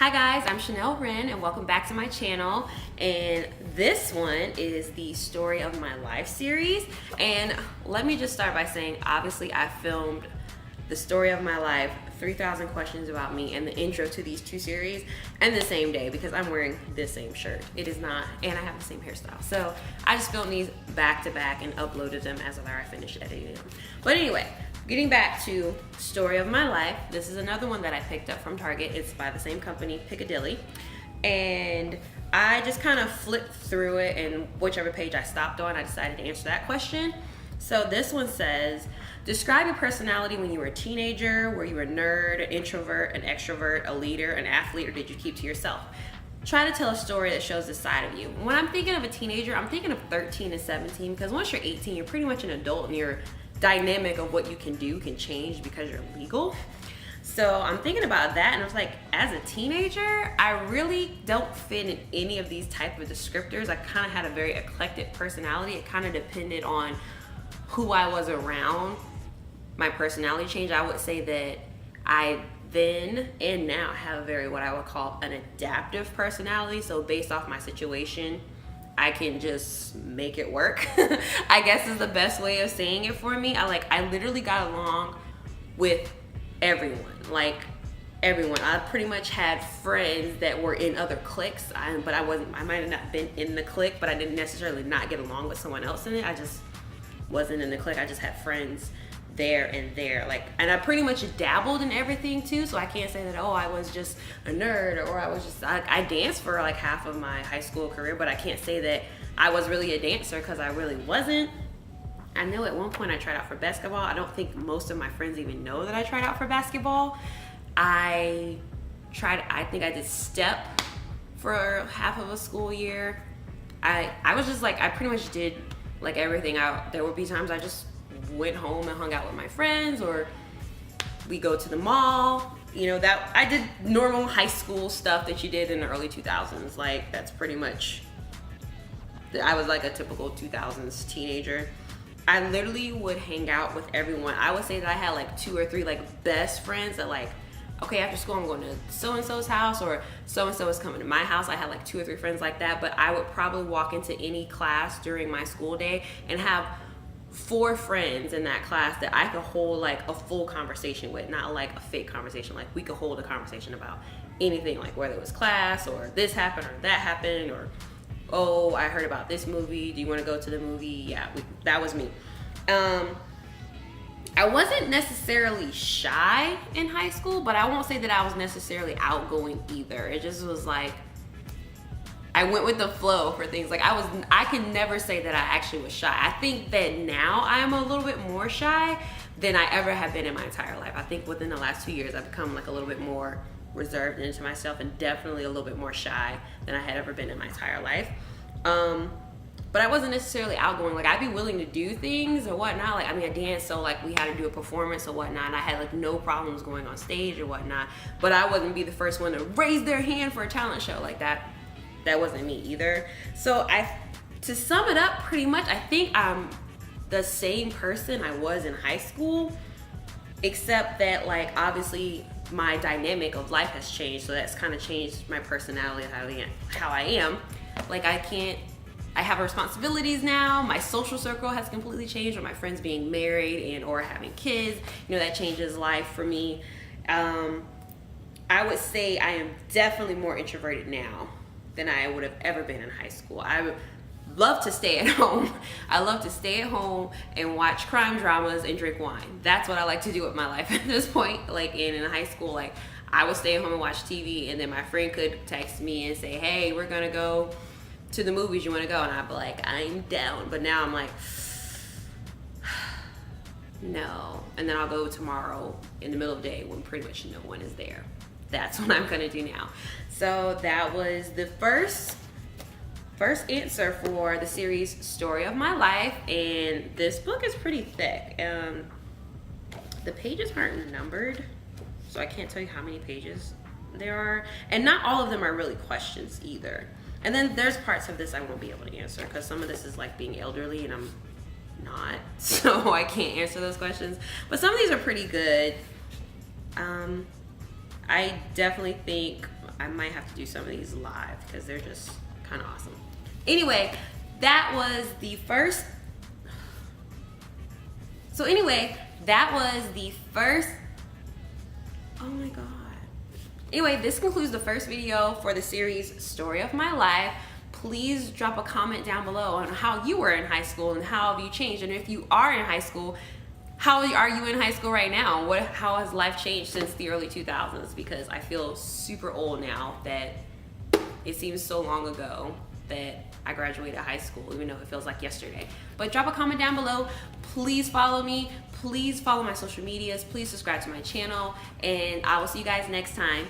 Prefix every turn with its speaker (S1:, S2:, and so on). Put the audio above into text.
S1: Hi guys, I'm Chanel Wren and welcome back to my channel. And this one is the Story of My Life series. And let me just start by saying, obviously I filmed the Story of My Life, 3,000 Questions About Me, and the intro to these two series in the same day because I'm wearing this same shirt. It is not, and I have the same hairstyle. So I just filmed these back to back and uploaded them as I finished editing them. But anyway, getting back to Story of My Life, this is another one that I picked up from Target. It's by the same company, Piccadilly. And I just kind of flipped through it, and whichever page I stopped on, I decided to answer that question. So this one says, describe your personality when you were a teenager. Were you a nerd, an introvert, an extrovert, a leader, an athlete, or did you keep to yourself? Try to tell a story that shows this side of you. When I'm thinking of a teenager, I'm thinking of 13 and 17, because once you're 18, you're pretty much an adult, and your dynamic of what you can do can change because you're legal. So I'm thinking about that, and I was like, as a teenager, I really don't fit in any of these type of descriptors. I kind of had a very eclectic personality. It kind of depended on who I was around. My personality changed. I would say that I then and now have a very, what I would call an adaptive personality. So based off my situation, I can just make it work. I guess is the best way of saying it for me. I literally got along with everyone. Everyone. I pretty much had friends that were in other cliques, but I might have not been in the clique, but I didn't necessarily not get along with someone else in it. I just wasn't in the clique. I just had friends there and there. And I pretty much dabbled in everything too, so I can't say that, oh, I was just a nerd, or I danced for half of my high school career, but I can't say that I was really a dancer because I really wasn't. I know at one point I tried out for basketball. I don't think most of my friends even know that I tried out for basketball. I think I did step for half of a school year. I was just I pretty much did everything out. There would be times I just went home and hung out with my friends, or we go to the mall. That I did normal high school stuff that you did in the early 2000s. That's pretty much, I was a typical 2000s teenager. I literally would hang out with everyone. I would say that I had 2 or 3 best friends that okay, after school I'm going to so-and-so's house, or so-and-so is coming to my house. I had 2 or 3 friends like that, but I would probably walk into any class during my school day and have 4 friends in that class that I could hold a full conversation with, not a fake conversation. We could hold a conversation about anything, whether it was class, or this happened or that happened, or oh, I heard about this movie. Do you want to go to the movie? Yeah, that was me. I wasn't necessarily shy in high school, but I won't say that I was necessarily outgoing either. It just was I went with the flow for things. I can never say that I actually was shy. I think that now I'm a little bit more shy than I ever have been in my entire life. I think within the last 2 years, I've become a little bit more reserved into myself, and definitely a little bit more shy than I had ever been in my entire life. But I wasn't necessarily outgoing. I'd be willing to do things or whatnot. I danced, so we had to do a performance or whatnot, and I had no problems going on stage or whatnot. But I wouldn't be the first one to raise their hand for a talent show like that. That wasn't me either. So to sum it up, pretty much, I think I'm the same person I was in high school, except that obviously my dynamic of life has changed. So that's kind of changed my personality, how I am. I have responsibilities now. My social circle has completely changed, with my friends being married and or having kids. That changes life for me. I would say I am definitely more introverted now than I would have ever been in high school. I would love to stay at home. I love to stay at home and watch crime dramas and drink wine. That's what I like to do with my life at this point. In high school, I would stay at home and watch TV, and then my friend could text me and say, hey, we're gonna go to the movies, you wanna go? And I'd be I'm down. But now I'm no. And then I'll go tomorrow in the middle of the day when pretty much no one is there. That's what I'm gonna do now. So that was the first answer for the series Story of My Life, and this book is pretty thick. The pages aren't numbered, so I can't tell you how many pages there are, and not all of them are really questions either. And then there's parts of this I won't be able to answer because some of this is being elderly, and I'm not, so I can't answer those questions. But some of these are pretty good. I definitely think I might have to do some of these live because they're just kind of awesome. Anyway, that was the first. So anyway, that was the first. Oh my God. Anyway, this concludes the first video for the series Story of My Life. Please drop a comment down below on how you were in high school and how have you changed. And if you are in high school, how are you in high school right now? How has life changed since the early 2000s? Because I feel super old now that it seems so long ago that I graduated high school, even though it feels like yesterday. But drop a comment down below. Please follow me. Please follow my social medias. Please subscribe to my channel. And I will see you guys next time.